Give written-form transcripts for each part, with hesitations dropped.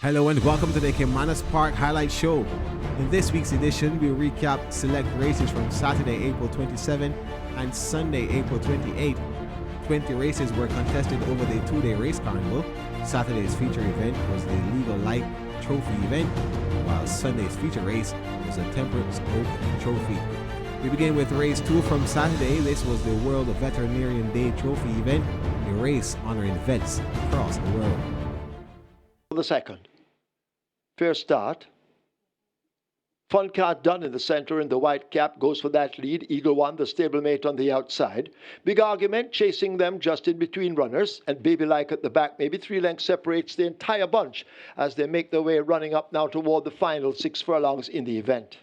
Hello and welcome to the Caymanas Park Highlight Show. In this week's edition, we'll recap select races from Saturday, April 27 and Sunday, April 28. 20 races were contested over the two-day race carnival. Saturday's feature event was the Legal Light Trophy event, while Sunday's feature race was the Temperance Oaks Trophy. We begin with race 2 from Saturday. This was the World Veterinarian Day Trophy event, a race honoring vets across the world. The second. Fair start. Fun Card Done in the center in the white cap goes for that lead. Eagle One, the stablemate on the outside. Big Argument chasing them just in between runners. And Baby Like at the back, maybe 3 lengths separates the entire bunch as they make their way running up now toward the final 6 furlongs in the event.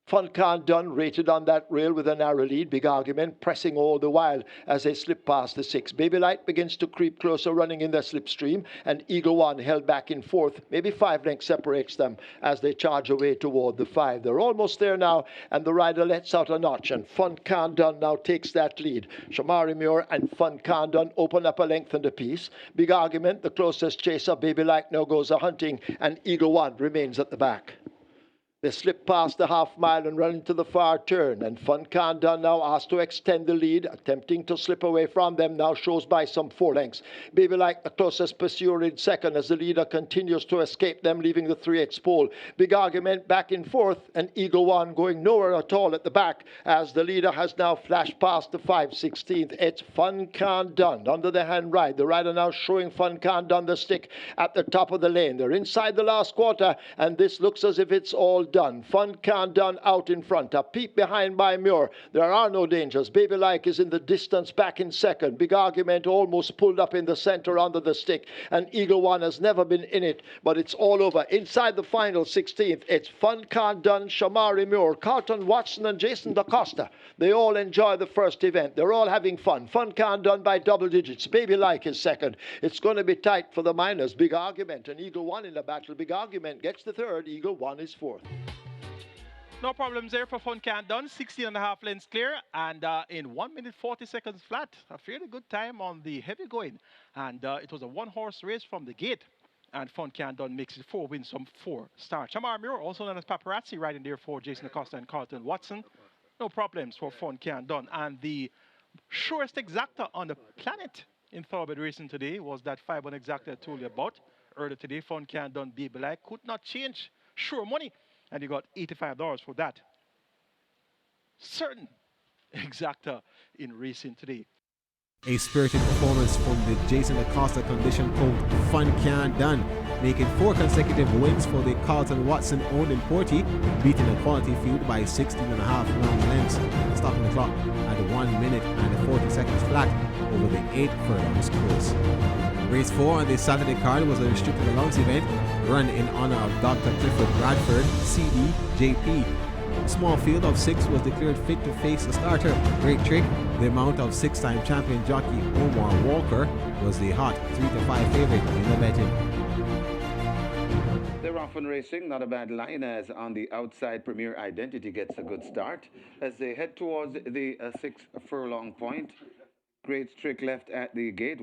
Fun Card Done rated on that rail with a narrow lead. Big Argument pressing all the while as they slip past the 6. Baby Light begins to creep closer, running in their slipstream, and Eagle One held back in 4th. Maybe 5 lengths separates them as they charge away toward the 5. They're almost there now, and the rider lets out a notch, and Fun Card Done now takes that lead. Shamari Muir and Fun Card Done open up a length and a piece. Big Argument, the closest chaser. Baby Light now goes a hunting, and Eagle One remains at the back. They slip past the half mile and run into the far turn, and Fun Card Done now asked to extend the lead, attempting to slip away from them, now shows by some 4 lengths. Baby Like the closest pursuer in second as the leader continues to escape them, leaving the 3X pole. Big Argument back in 4th, and Eagle One going nowhere at all at the back as the leader has now flashed past the 5/16th. It's Fun Card Done under the hand ride. The rider now showing Fun Card Done the stick at the top of the lane. They're inside the last quarter, and this looks as if it's all done. Fun Card Done out in front. A peep behind by Muir. There are no dangers. Baby Like is in the distance back in second. Big Argument almost pulled up in the center under the stick. And Eagle One has never been in it, but it's all over. Inside the final 16th, it's Fun Card Done, Shamari Muir, Carlton Watson, and Jason DaCosta. They all enjoy the first event. They're all having fun. Fun Card Done by double digits. Baby Like is second. It's going to be tight for the minors. Big Argument and Eagle One in the battle. Big Argument gets the third. Eagle One is 4th. No problems there for Fun Card Done. 16.5 lengths clear, and in 1 minute 40 seconds flat. A fairly good time on the heavy going. And it was a 1-horse race from the gate. And Fun Card Done makes it 4 wins from 4 starts. Shamar Muir, also known as Paparazzi, riding there for Jason Acosta and Carlton Watson. No problems for Fun Card Done. And the surest exactor on the planet in thoroughbred racing today was that 5-1 exactor I told you about earlier today. Fun Card Done, Baby Like, could not change. Sure money. And you got $85 for that. Certain exactor in racing today. A spirited performance from the Jason Acosta condition colt Fun Card Done, making 4 consecutive wins for the Carlton Watson owned in Porty, beating a quality field by 16.5 long lengths, stopping the clock at 1 minute and 40 seconds flat over the 8 furlongs course. Race 4 on the Saturday card was a restricted allowance event run in honor of Dr. Clifford Bradford, CD, JP. A small field of 6 was declared fit to face the starter, Great Trick. The mount of 6-time champion jockey Omar Walker was the hot 3-5 favorite in the betting. They're often racing, not a bad line as on the outside Premier Identity gets a good start. As they head towards the 6 furlong point, Great Trick left at the gate,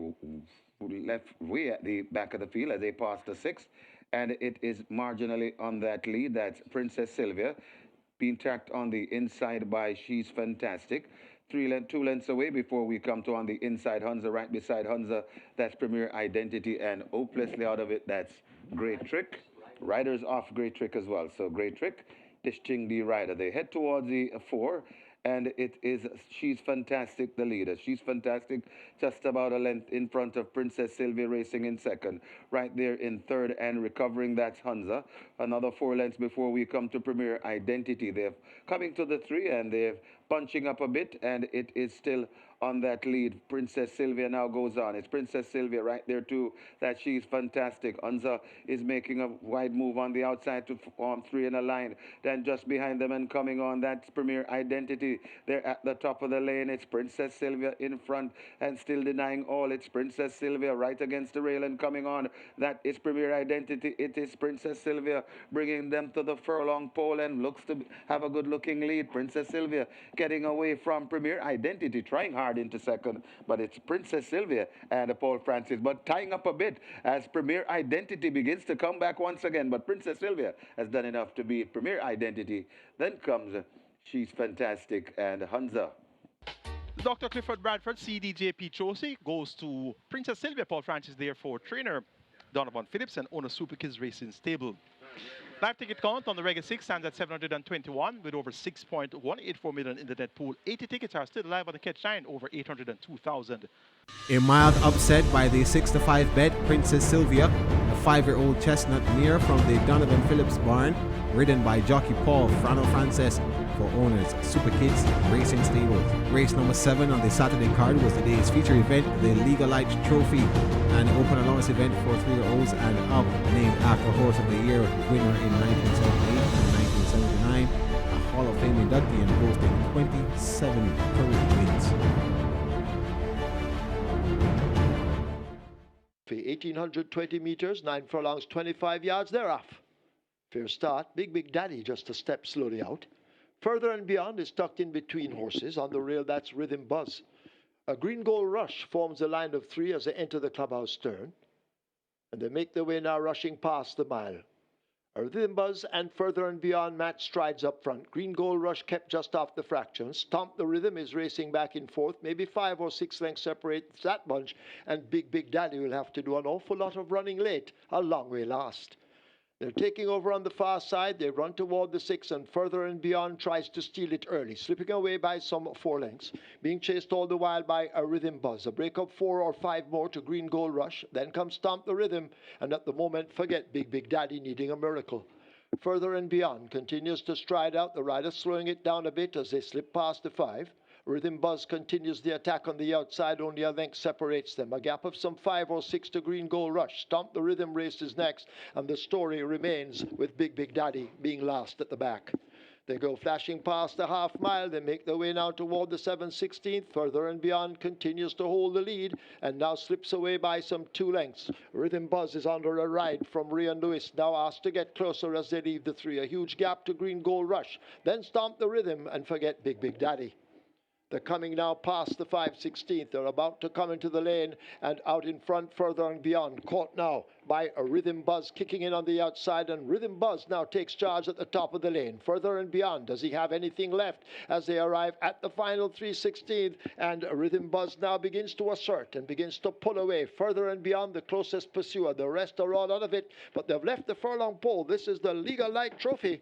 left way at the back of the field as they pass the 6, and it is marginally on that lead. That's Princess Sylvia, being tacked on the inside by She's Fantastic. 2 lengths away before we come to on the inside Hunza, right beside Hunza, that's Premier Identity, and hopelessly out of it, that's Great Trick. Riders off Great Trick as well, so Great Trick dishing the rider. They head towards the 4, and it is She's Fantastic, the leader. She's Fantastic, just about a length in front of Princess Sylvia, racing in second. Right there in third and recovering, that's Hunza. Another 4 lengths before we come to Premier Identity. They're coming to the 3, and they're bunching up a bit, and it is still on that lead. Princess Sylvia now goes on. It's Princess Sylvia right there too, that She's Fantastic. Hunza is making a wide move on the outside to form 3 in a line. Then just behind them and coming on, that's Premier Identity. They're at the top of the lane. It's Princess Sylvia in front and still denying all. It's Princess Sylvia right against the rail and coming on. That is Premier Identity. It is Princess Sylvia bringing them to the furlong pole and looks to have a good looking lead. Princess Sylvia getting away from Premier Identity, trying hard hard into second, but it's Princess Sylvia and Paul Francis, but tying up a bit as Premier Identity begins to come back once again, but Princess Sylvia has done enough to beat Premier Identity. Then comes She's Fantastic and Hunza. Dr. Clifford Bradford, CDJP Trophy goes to Princess Sylvia. Paul Francis there for trainer Donovan Phillips and owner Super Kids Racing Stable. Live ticket count on the regular 6 stands at 721 with over 6.184 million in the net pool. 80 tickets are still live on the catch line, over 802,000. A mild upset by the 6-5 bet, Princess Sylvia, a 5-year-old chestnut mare from the Donovan Phillips barn, ridden by jockey Paul Frano Frances for owners Super Kids Racing Stables. Race number 7 on the Saturday card was the day's feature event, the Legalite Trophy, an open allowance event for 3-year-olds and up, named after Horse of the Year winner in 1978 and 1979, a Hall of Fame inductee and boasting 27 career wins. 1,820 meters, 9 furlongs, 25 yards, they're off. Fair start, Big Daddy just a step slowly out. Further and Beyond is tucked in between horses. On the rail, that's Rhythm Buzz. A Green Gold Rush forms a line of 3 as they enter the clubhouse turn. And they make their way now rushing past the mile. A Rhythm Buzz and Further and Beyond match strides up front. Green Gold Rush kept just off the fraction. Stomp the Rhythm is racing back and forth. Maybe 5 or 6 lengths separates that bunch. And Big Daddy will have to do an awful lot of running late. A long way last. They're taking over on the far side. They run toward the 6 and Further and Beyond tries to steal it early, slipping away by some 4 lengths. Being chased all the while by a Rhythm Buzz. A break of 4 or 5 more to Green Gold Rush. Then comes Stomp the Rhythm. And at the moment, forget Big Daddy needing a miracle. Further and Beyond continues to stride out. The rider slowing it down a bit as they slip past the 5. Rhythm Buzz continues the attack on the outside. Only a length separates them. A gap of some 5 or 6 to Green Gold Rush. Stomp the Rhythm races next. And the story remains with Big Daddy being last at the back. They go flashing past the half mile. They make their way now toward the 7/16. Further and Beyond continues to hold the lead and now slips away by some 2 lengths. Rhythm Buzz is under a ride from Rian Lewis, now asked to get closer as they leave the 3. A huge gap to Green Gold Rush. Then Stomp the Rhythm and forget Big Daddy. They're coming now past the 5/16. They're about to come into the lane and out in front, Further and Beyond. Caught now by a Rhythm Buzz kicking in on the outside, and Rhythm Buzz now takes charge at the top of the lane. Further and Beyond, does he have anything left as they arrive at the final 3/16? And Rhythm Buzz now begins to assert and begins to pull away. Further and Beyond, the closest pursuer. The rest are all out of it, but they've left the furlong pole. This is the Legalite Trophy.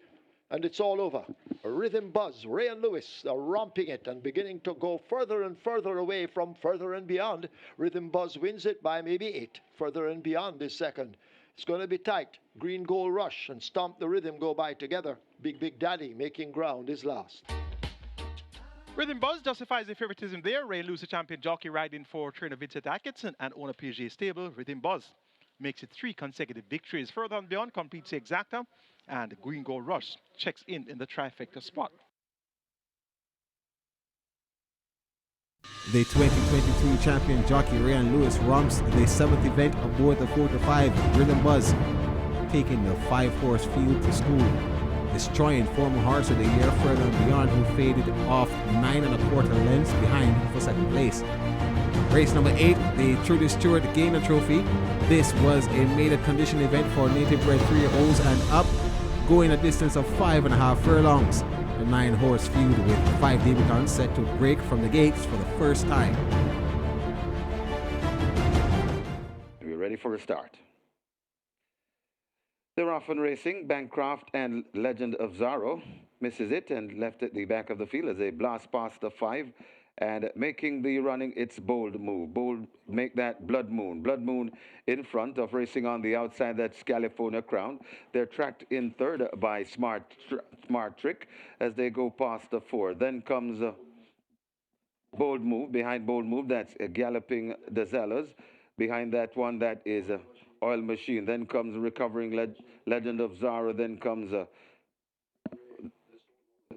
And it's all over. Rhythm Buzz, Ray and Lewis are romping it and beginning to go further and further away from Further and Beyond. Rhythm Buzz wins it by maybe 8. Further and Beyond is second. It's going to be tight. Green Gold Rush and Stomp the Rhythm go by together. Big Daddy making ground is last. Rhythm Buzz justifies the favoritism there. Ray Lewis, a champion jockey, riding for trainer Vincent Atkinson and owner PG Stable. Rhythm Buzz makes it 3 consecutive victories. Further and Beyond completes the exacta, and Green Gold Rush checks in the trifecta spot. The 2023 champion jockey Ryan Lewis romps the 7th event aboard the 4-5 Rhythm Buzz, taking the 5-horse field to school, destroying former horse of the year Further and Beyond, who faded off 9 1/4 lengths behind for 2nd place. Race number 8, the Trudy Stuart Trophy. This was a maiden condition event for native bred 3-year-olds and up, going a distance of 5.5 furlongs. A 9-horse field with 5 debutants set to break from the gates for the first time. We're ready for a start. They're off and racing. Bancroft and Legend of Zorro misses it and left at the back of the field as they blast past the 5. And making the running, it's Bold Move. Bold, make that Blood Moon. Blood Moon in front of racing on the outside, that's California Crown. They're tracked in 3rd by Smart Trick as they go past the 4. Then comes Bold Move. Behind Bold Move, that's Galloping Dezellas. Behind that one, that is Oil Machine. Then comes Recovering Legend of Zara. Then comes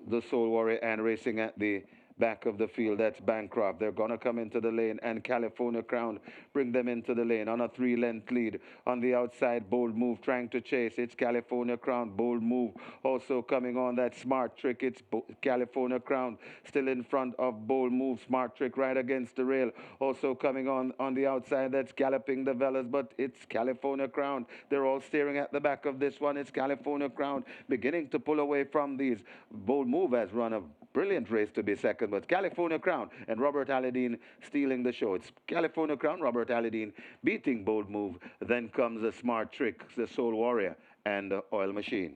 the Soul Warrior, and racing at the back of the field. That's Bancroft. They're going to come into the lane, and California Crown bring them into the lane on a 3-length lead. On the outside, Bold Move trying to chase. It's California Crown. Bold Move also coming on that Smart Trick. It's California Crown still in front of Bold Move. Smart Trick right against the rail. Also coming on the outside, that's Galloping the Velas, but it's California Crown. They're all staring at the back of this one. It's California Crown beginning to pull away from these. Bold Move has run a brilliant race to be second, but California Crown and Robert Alladine stealing the show. It's California Crown, Robert Alladine beating Bold Move. Then comes the Smart Trick, the Soul Warrior, and the Oil Machine.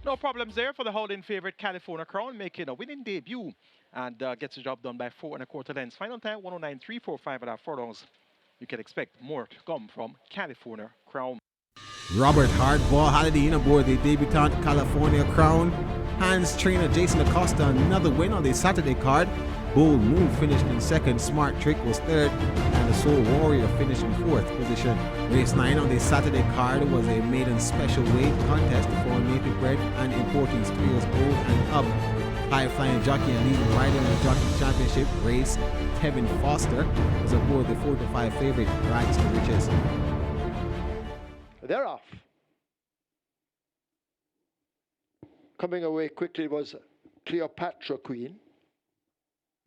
No problems there for the holding favorite California Crown, making a winning debut and gets the job done by 4 1/4 lengths. Final time 109.345 furlongs. You can expect more to come from California Crown. Robert Hardball Alladine aboard the debutant California Crown. Hans trainer Jason Acosta another win on the Saturday card. Bold Move finished in second, Smart Trick was third, and the Soul Warrior finished in fourth position. Race 9 on the Saturday card was a maiden special weight contest for native bred and importees 3 years old and up. High-flying jockey and leading rider in the Jockey Championship race, Kevin Foster, was aboard the 4-5 favorite, Rags to Riches. They're off. Coming away quickly was Cleopatra Queen.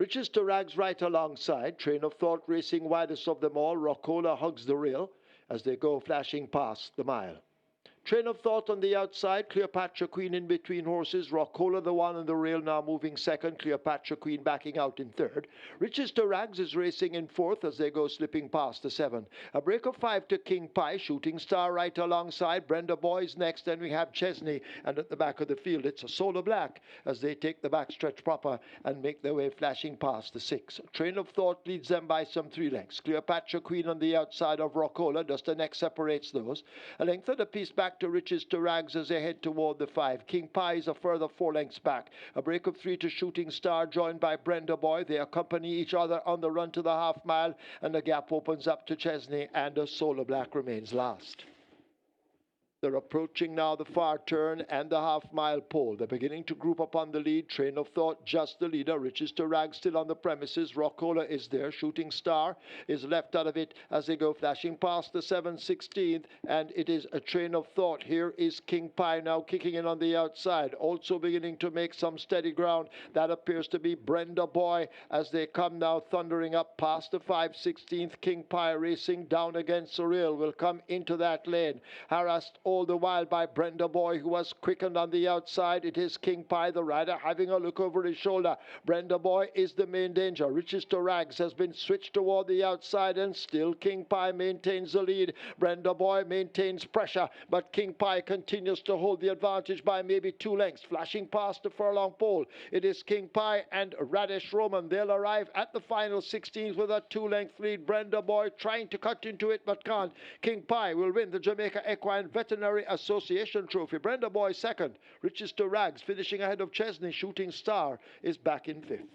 Riches to Rags right alongside. Train of Thought racing widest of them all. Rockola hugs the rail as they go flashing past the mile. Train of Thought on the outside, Cleopatra Queen in between horses, Rockola the one on the rail now moving second, Cleopatra Queen backing out in third. Riches to Rags is racing in fourth as they go slipping past the 7. A break of 5 to King Pie, Shooting Star right alongside, Brenda Boy's next, then we have Chesney, and at the back of the field it's a Solar Black as they take the backstretch proper and make their way flashing past the 6. Train of Thought leads them by some 3 lengths. Cleopatra Queen on the outside of Rockola, just the next separates those. A length of the piece back to Riches to Rags as they head toward the 5. King Pie is a further 4 lengths back. A break of 3 to Shooting Star, joined by Brenda Boy. They accompany each other on the run to the half mile, and the gap opens up to Chesney, and the Solar Black remains last. They're approaching now the far turn and the half-mile pole. They're beginning to group up on the lead. Train of Thought just the leader. Riches to Rags still on the premises. Rockola is there. Shooting Star is left out of it as they go flashing past the 7/16th. And it is a Train of Thought. Here is King Pie now kicking in on the outside. Also beginning to make some steady ground. That appears to be Brenda Boy as they come now thundering up past the 5/16th. King Pie racing down against the rail will come into that lane. Harassed all the while by Brenda Boy, who was quickened on the outside. It is King Pie, the rider, having a look over his shoulder. Brenda Boy is the main danger. Riches to Rags has been switched toward the outside, and still King Pie maintains the lead. Brenda Boy maintains pressure, but King Pie continues to hold the advantage by maybe 2 lengths. Flashing past the furlong pole, it is King Pie and Radish Roman. They'll arrive at the final 16th with a 2-length lead. Brenda Boy trying to cut into it, but can't. King Pie will win the Jamaica Equine Veterinary Association Trophy. Brenda Boy second. Riches to Rags finishing ahead of Chesney. Shooting Star is back in 5th.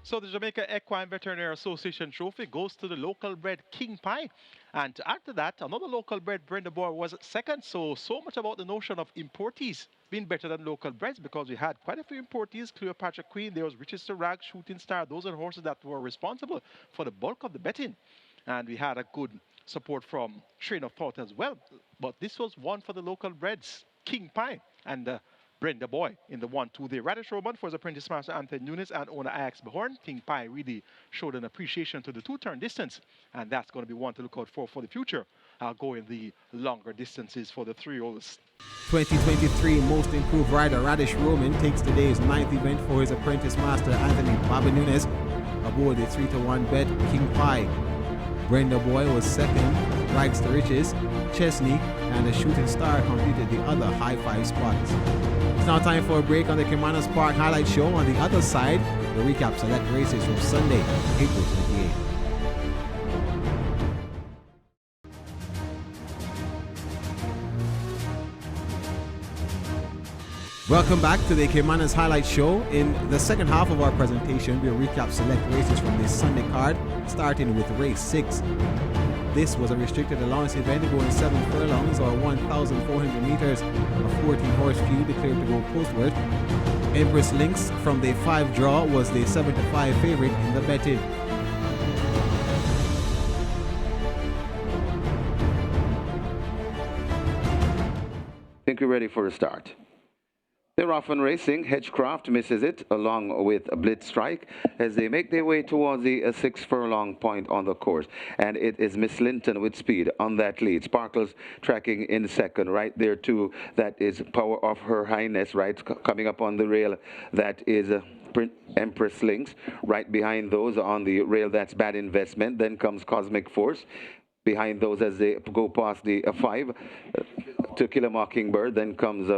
So the Jamaica Equine Veterinary Association Trophy goes to the local bred King Pie. And to add to that, another local bred Brenda Boy was second. So much about the notion of importees being better than local breds, because we had quite a few importees. Cleopatra Queen, there was Riches to Rags, Shooting Star. Those are the horses that were responsible for the bulk of the betting. And we had a good support from Train of Thought as well. But this was one for the local breds, King Pie and Brenda Boy in the 1-2 there. Radish Roman for his apprentice master Anthony Nunes and owner Ajax Behorn. King Pie really showed an appreciation to the 2-turn distance, and that's going to be one to look out for the future. Going the longer distances for the 3-year-olds. 2023 Most Improved Rider Radish Roman takes today's 9th event for his apprentice master Anthony Baba Nunes aboard the 3-1 bet King Pie. Brenda Boy was second, Rags to Riches, Chesney, and the Shooting Star completed the other high 5 spots. It's now time for a break on the Caymanas Park Highlight Show. On the other side, the recap select races from Sunday, April 28th. Welcome back to the Caymanas Highlight Show. In the second half of our presentation, we'll recap select races from this Sunday card, starting with race 6. This was a restricted allowance event going 7 furlongs or 1,400 meters. A 14-horse field declared to go postward. Empress Lynx from the 5 draw was the 7-5 favorite in the betting. Think we're ready for a start. They're off and racing. Hedgecraft misses it along with a Blitz Strike as they make their way towards the 6 furlong point on the course. And it is Miss Linton with speed on that lead. Sparkles tracking in second. Right there too, that is Power of Her Highness, right? Coming up on the rail, that is Empress Lynx. Right behind those on the rail, that's Bad Investment. Then comes Cosmic Force. Behind those as they go past the 5 to Kill a Mockingbird. Then comes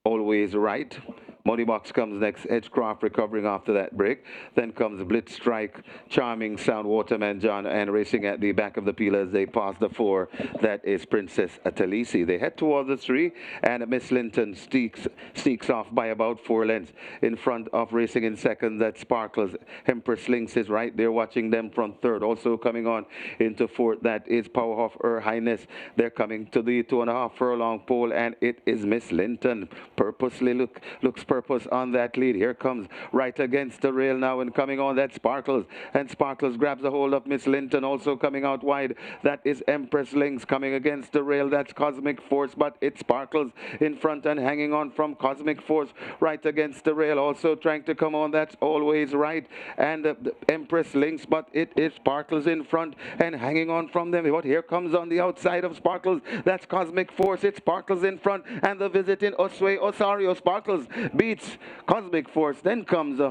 Always Right. Money Box comes next. Edgecraft recovering after that break. Then comes Blitz Strike, Charming Sound, Waterman John, and racing at the back of the peel as they pass the 4. That is Princess Talisi. They head towards the 3, and Miss Linton sneaks off by about 4 lengths. In front of racing in second, that Sparkles. Empress Lynx is right there watching them from third. Also coming on into fourth, that is Power of Her Highness. They're coming to the 2.5 furlong pole, and it is Miss Linton. Purposely looks purpose on that lead. Here comes right against the rail now, and coming on, that Sparkles. And Sparkles grabs a hold of Miss Linton. Also coming out wide, that is Empress Lynx. Coming against the rail, that's Cosmic Force, but it's Sparkles in front and hanging on from Cosmic Force right against the rail. Also trying to come on, that's Always Right, and the Empress Lynx, but it is Sparkles in front and hanging on from them. But here comes on the outside of Sparkles, that's Cosmic Force. It's Sparkles in front, and the visiting Osway Osario. Sparkles beats Cosmic Force. Then comes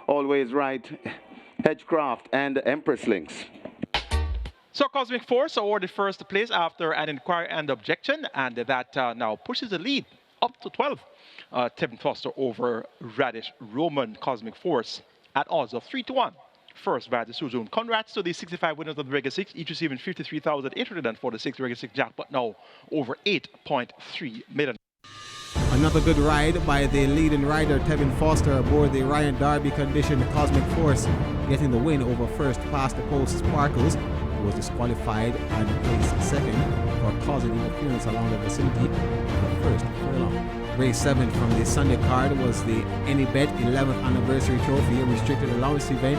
Always Right, Hedgecraft, and Empress Lynx. So Cosmic Force awarded first place after an inquiry and objection, and that now pushes the lead up to 12. Tim Foster over Radish Roman. Cosmic Force at odds of 3-1. First by the Suzune. Congrats to the 65 winners of the Regular 6, each receiving 53,846 Regular 6 jackpot, now over 8.3 million. Another good ride by the leading rider Tevin Foster aboard the Ryan Darby conditioned Cosmic Force, getting the win over first past the post Sparkles, who was disqualified and placed second for causing interference along the vicinity of the first furlong. Race 7 from the Sunday card was the Anybet 11th Anniversary Trophy, a restricted allowance event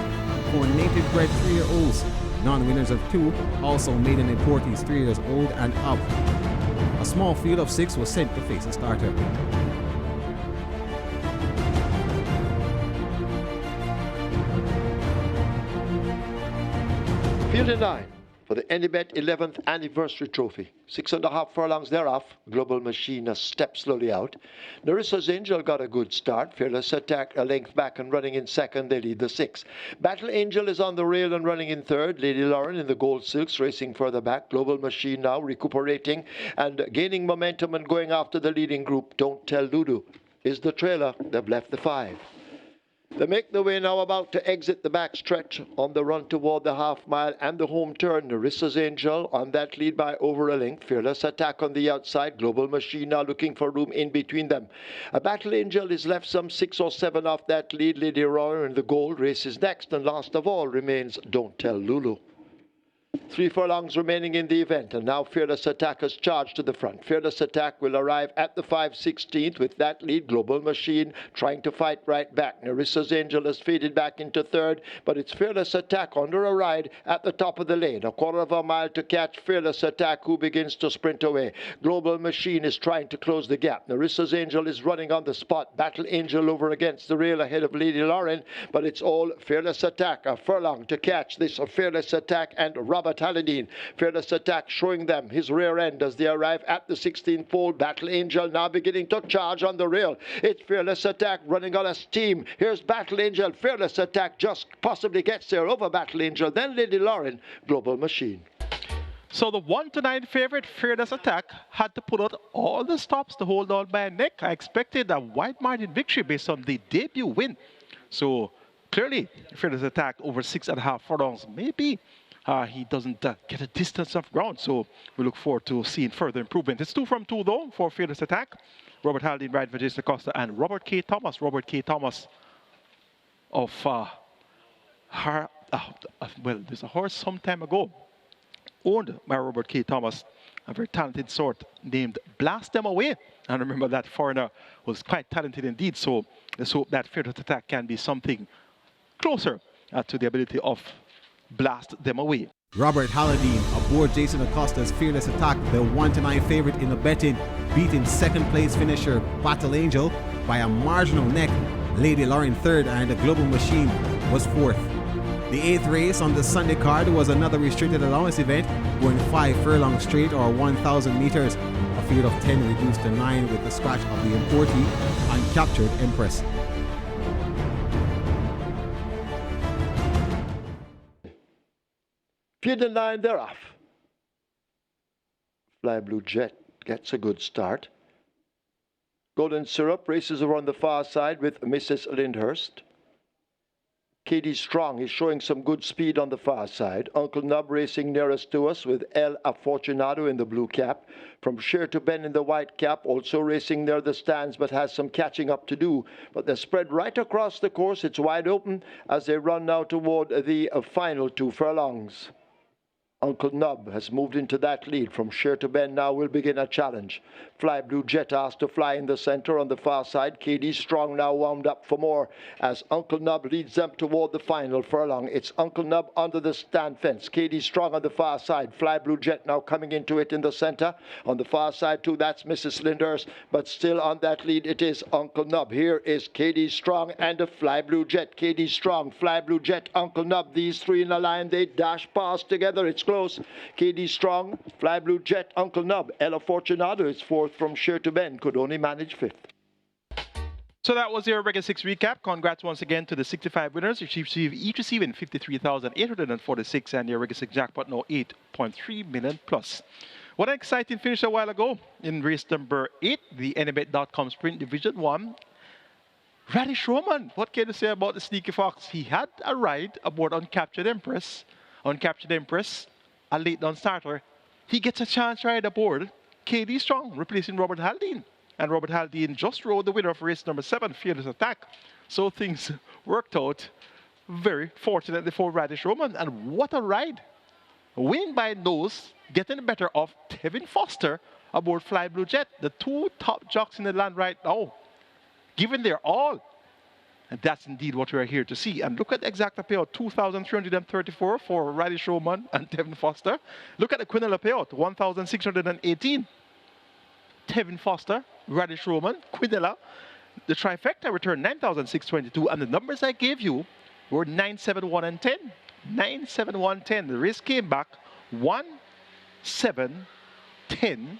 for native-bred 3-year-olds. Non-winners of 2 also made an importance 3 years old and up. A small field of 6 was sent to face a starter. Field in 9 for the Anybet 11th Anniversary Trophy. 6.5 furlongs thereof, Global Machine steps slowly out. Narissa's Angel got a good start. Fearless Attack a length back and running in second. They lead the 6. Battle Angel is on the rail and running in third. Lady Lauren in the Gold Silks racing further back. Global Machine now recuperating and gaining momentum and going after the leading group. Don't Tell Lulu is the trailer. They've left the 5. They make the way now about to exit the back stretch on the run toward the half mile and the home turn. Narissa's Angel on that lead by over a length. Fearless Attack on the outside. Global Machine now looking for room in between them. A Battle Angel is left some 6 or 7 off that lead. Lady Aurora in the gold races next, and last of all remains Don't Tell Lulu. 3 furlongs remaining in the event, and now Fearless Attack has charged to the front. Fearless Attack will arrive at the 5/16th with that lead. Global Machine trying to fight right back. Narissa's Angel has faded back into third, but it's Fearless Attack under a ride at the top of the lane. A quarter of a mile to catch Fearless Attack, who begins to sprint away. Global Machine is trying to close the gap. Narissa's Angel is running on the spot. Battle Angel over against the rail ahead of Lady Lauren, but it's all Fearless Attack. A furlong to catch this Fearless Attack and Robert Halladine. Fearless Attack showing them his rear end as they arrive at the 16th pole. Battle Angel now beginning to charge on the rail. It's Fearless Attack running on a steam. Here's Battle Angel. Fearless Attack just possibly gets there over Battle Angel. Then Lady Lauren, Global Machine. So the 1-9 favorite, Fearless Attack, had to put out all the stops to hold on by a neck. I expected a wide margin victory based on the debut win. So clearly, Fearless Attack over 6.5 furlongs. Maybe he doesn't get a distance of ground. So we look forward to seeing further improvement. It's 2 from 2 though for Fearless Attack. Robert Haldane ride for Jason Acosta and Robert K. Thomas. Robert K. Thomas of well, there's a horse some time ago owned by Robert K. Thomas, a very talented sort named Blast Them Away. And remember that foreigner was quite talented indeed, so let's hope that Fearless Attack can be something closer to the ability of Blast Them Away. Robert Halladine aboard Jason Acosta's Fearless Attack, the 1-9 favorite in the betting, beating second place finisher Battle Angel by a marginal neck. Lady Lauren third and the Global Machine was fourth. The 8th race on the Sunday card was another restricted allowance event, going 5 furlongs straight or 1,000 meters. A field of 10 reduced to 9 with the scratch of the importee and captured Empress. Field and 9, they're off. Fly Blue Jet gets a good start. Golden Syrup races around the far side with Mrs. Lyndhurst. Katie Strong is showing some good speed on the far side. Uncle Nub racing nearest to us with El Afortunado in the blue cap. From Sheer to Ben in the white cap, also racing near the stands but has some catching up to do. But they're spread right across the course. It's wide open as they run now toward the final 2 furlongs. Uncle Nub has moved into that lead. From Sheer to Ben now will begin a challenge. Fly Blue Jet asked to fly in the center on the far side. KD Strong now wound up for more as Uncle Nub leads them toward the final furlong. It's Uncle Nub under the stand fence. KD Strong on the far side. Fly Blue Jet now coming into it in the center. On the far side too, that's Mrs. Linders, but still on that lead it is Uncle Nub. Here is KD Strong and the Fly Blue Jet. KD Strong, Fly Blue Jet, Uncle Nub. These three in a line, they dash past together. It's close. KD Strong, Fly Blue Jet, Uncle Nub. Ella Fortunato is fourth from Sheer to Ben, could only manage fifth. So that was your Regular 6 recap. Congrats once again to the 65 winners. Each receiving 53,846 and your Regular 6 jackpot now 8.3 million plus. What an exciting finish a while ago in race number 8, the Anybet.com Sprint Division 1. Radish Roman, what can you say about the Sneaky Fox? He had a ride aboard Uncaptured Empress, a late down starter. He gets a chance ride aboard KD Strong, replacing Robert Haldane. And Robert Haldane just rode the winner of race number 7, Fearless Attack. So things worked out very fortunately for Radish Roman. And what a ride. Winning by nose, getting the better of Tevin Foster aboard Fly Blue Jet. The 2 top jocks in the land right now, giving their all. And that's indeed what we're here to see. And look at the exact payout, 2,334 for Radish Roman and Tevin Foster. Look at the Quinella payout, 1,618. Tevin Foster, Radish Roman, Quinella. The trifecta returned 9,622. And the numbers I gave you were 9, 7, 1, and 10. 9, 7, 1, 10. The race came back 1, 7, 10.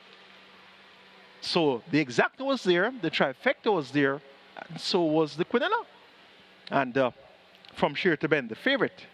So the exacta was there, the trifecta was there, and so was the Quinella. And from Sheer to Ben, the favorite,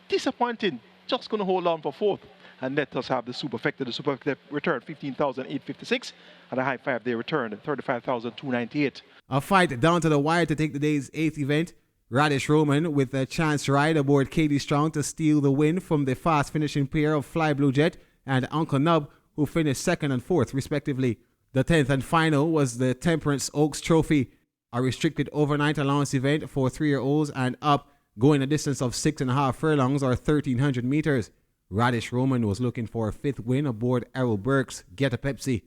disappointing, just going to hold on for fourth. And let us have the superfecta. The superfecta returned 15,856, and a high five they returned 35,298. A fight down to the wire to take the day's 8th event. Radish Roman with a chance ride aboard KD Strong to steal the win from the fast finishing pair of Fly Blue Jet and Uncle Nub, who finished 2nd and 4th respectively. The 10th and final was the Temperance Oaks Trophy, a restricted overnight allowance event for 3-year-olds and up, going a distance of 6.5 furlongs or 1,300 meters. Radish Roman was looking for a 5th win aboard Errol Burke's Get a Pepsi.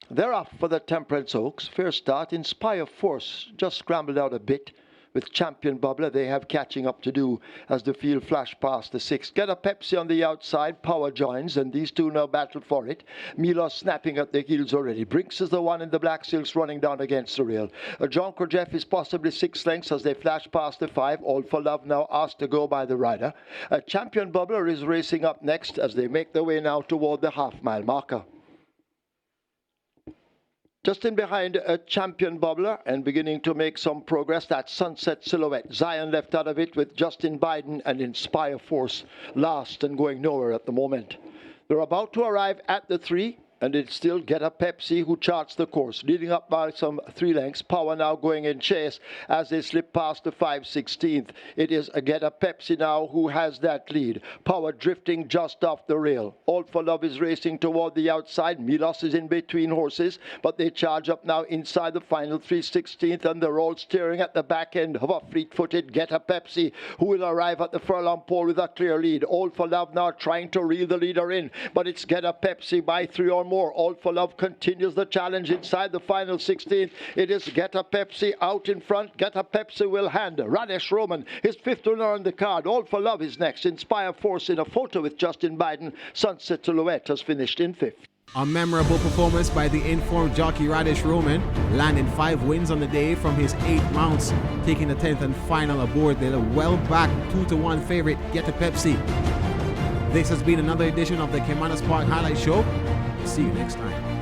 They're off for the Temperance Oaks. Fair start. Inspire Force just scrambled out a bit. With Champion Bubbler, they have catching up to do as the field flash past the 6th. Get a Pepsi on the outside. Power joins, and these two now battle for it. Milos snapping at the heels already. Brinks is the one in the black silks running down against the rail. John Jeff is possibly 6 lengths as they flash past the 5. All for Love now asked to go by the rider. Champion Bubbler is racing up next as they make their way now toward the half-mile marker. Just in behind a Champion Bubbler and beginning to make some progress, that Sunset Silhouette. Zion left out of it with Justin Biden and Inspire Force last and going nowhere at the moment. They're about to arrive at the 3. And it's still Get a Pepsi who charts the course, leading up by some 3 lengths. Power now going in chase as they slip past the 5/16th. It is a Get a Pepsi now who has that lead. Power drifting just off the rail. All for Love is racing toward the outside. Milos is in between horses, but they charge up now inside the final 3/16th, and they're all steering at the back end of a fleet-footed Get a Pepsi, who will arrive at the furlong pole with a clear lead. All for Love now trying to reel the leader in, but it's Get a Pepsi by 3 or more. All for Love continues the challenge inside the final 16th. It is Get a Pepsi out in front. Get a Pepsi will hand Radish Roman his 5th winner on the card. All for Love is next. Inspire Force in a photo with Justin Biden. Sunset Silhouette has finished in 5th. A memorable performance by the informed jockey Radish Roman, landing 5 wins on the day from his 8 mounts, taking the 10th and final aboard the well-backed 2-1 favorite Get a Pepsi. This has been another edition of the Caymanas Park Highlight Show. See you next time.